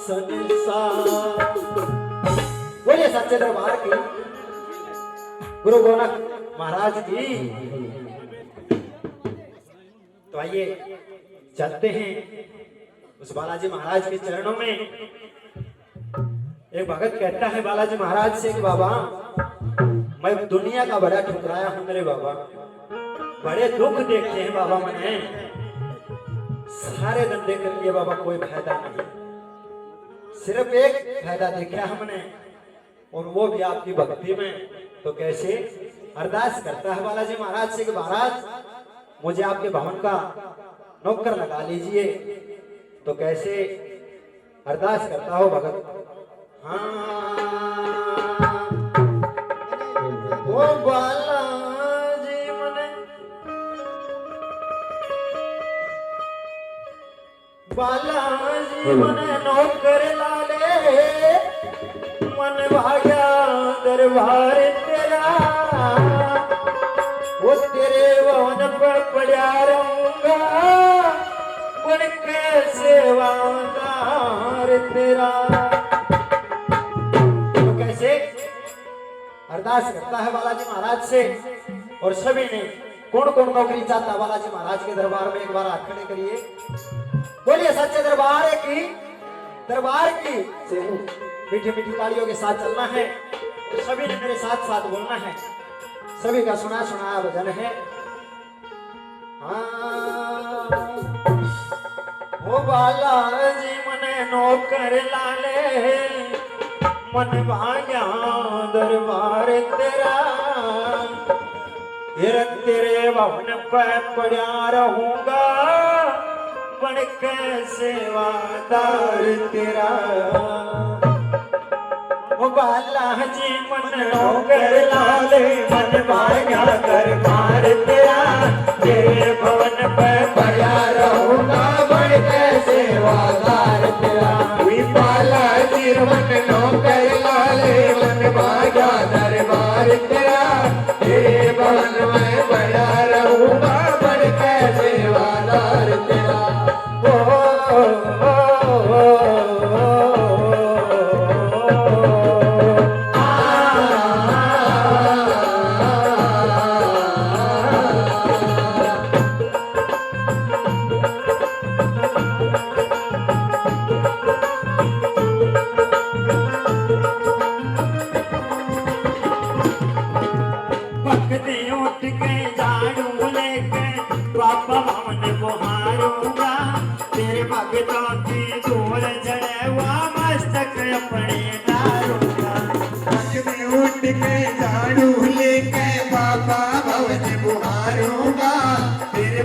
संसार। बोलिए सच्चे दरबार की गुरु गोरख महाराज की। तो आइए चलते हैं उस बालाजी महाराज के चरणों में। एक भगत कहता है बालाजी महाराज से कि बाबा मैं दुनिया का बड़ा ठुकराया हूं मेरे बाबा, बड़े दुख देखते हैं बाबा मैंने, सारे धंधे कर लिए बाबा कोई फायदा नहीं, सिर्फ एक फायदा देखा हमने और वो भी आपकी भक्ति में। तो कैसे अरदास करता है बालाजी महाराज से कि महाराज मुझे आपके भवन का नौकर लगा लीजिए। तो कैसे अरदास करता हो भगत, ओ बालाजी मने बालाजी मने नौकर लाले, मन भाग्या दरबार तेरा, वो तेरे भवन पर पड़ा रहूंगा, बन के सेवादार तेरा। अरदास करता है बालाजी महाराज से और सभी ने कौन कौन नौकरी चाहता बालाजी महाराज के दरबार में एक बार हाथ खड़े करिए। बोलिए सच्चे दरबार की मीठी मीठी तालियों के साथ चलना है। तो सभी ने मेरे साथ साथ बोलना है, सभी का सुना सुनाया भजन है। ओ बालाजी मने नौकर लाले, मन भाग्या दरबार तेरा, तेरे भवन पर पड़ा रहूंगा, बन के सेवादार तेरा। ओ बालाजी मन नौकर लाले, मन भाग्या दरबार तेरा, तेरे भवन पर पड़ा रहूंगा, बन के सेवादार तेरा। बालाजी मन नौकर लाले, मन भाग्या दरबार तेरा, तेरे भवन में बड़ा रहूंगा, बन के सेवादार तेरा।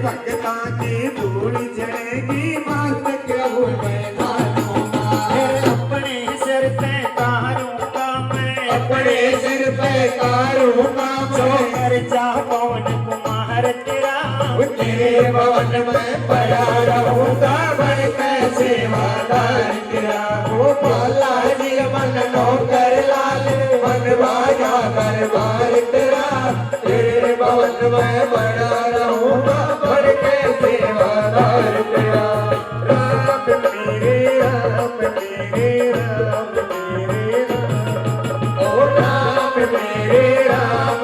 भक्ता की धूल चढ़ेगी, मस्तक मैं डालूंगा, अपने सिर पे तारूंगा मैं, अपने सिर पे तारूंगा जो खर्चा पवन कुमार तेरा, तेरे भवन में पड़ा रहूंगा, बन के सेवादार तेरा। ओ बालाजी मन नौकर लाले, मन भाग्या दरबार तेरा, तेरे भवन में बड़ा रहूंगा, बन के सेवादार तेरा। राम मेरे राम मेरे राम मेरे राम, ओ राम मेरे राम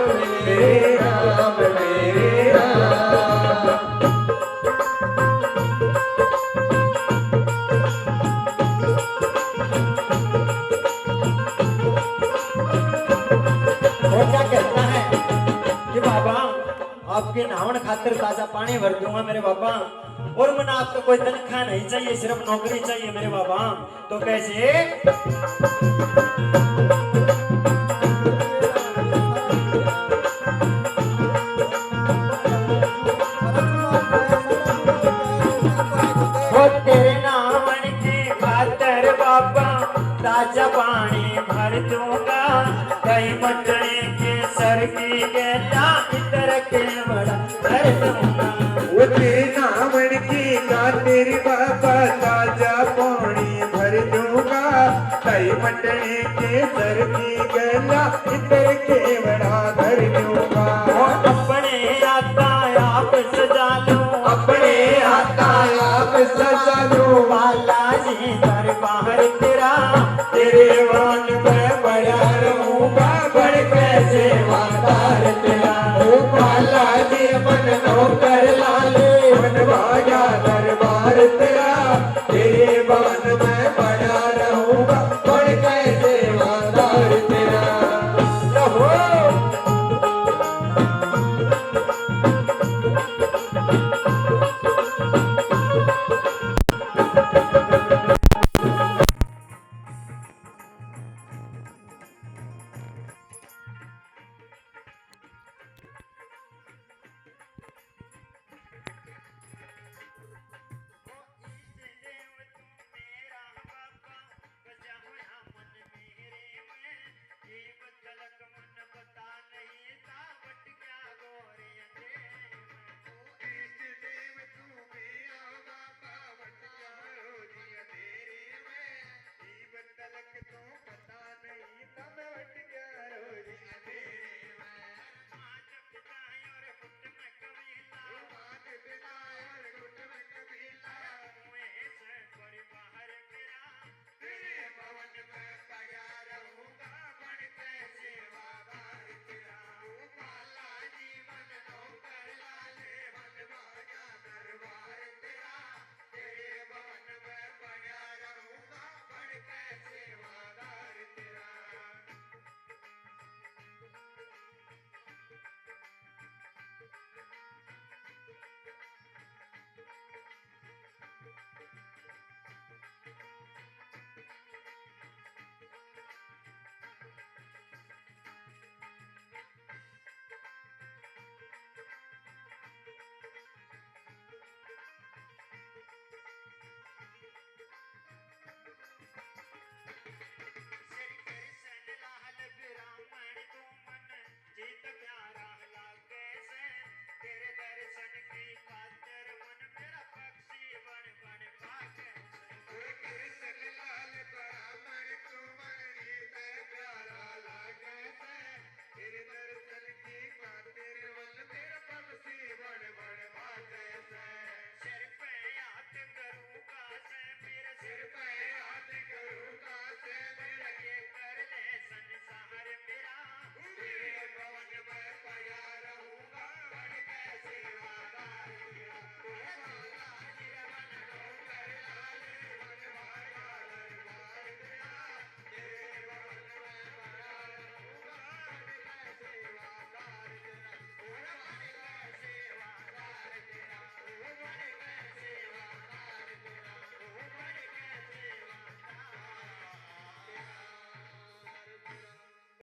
मेरे राम मेरे राम। और क्या कहता है कि बाबा आपके नावन खातिर ताजा पानी भर दूंगा मेरे बाबा, और मैंने आपको कोई तनख्वाह नहीं चाहिए, सिर्फ नौकरी चाहिए मेरे बाबा। तो कैसे वो तेरे नावन की खातिर बाबा ताजा पानी भर दूंगा, कहीं मटने के सर की गेला इतर के बड़ा कर दूंगा। वो तेरे नावन की खातिर बाबा ताजा पानी भर दूंगा, कहीं मटने के सर की गेला इतर के बड़ा कर दूंगा। अपने आता आप सजा लो, अपने आता आप सजा लो, बालाजी दरबार तेरा, तेरे वन में बड़ा रहूंगा, बढ़ के सेवादार तेरा। ओ बालाजी मन नौकर लाले, बनवाया दरबार तेरा,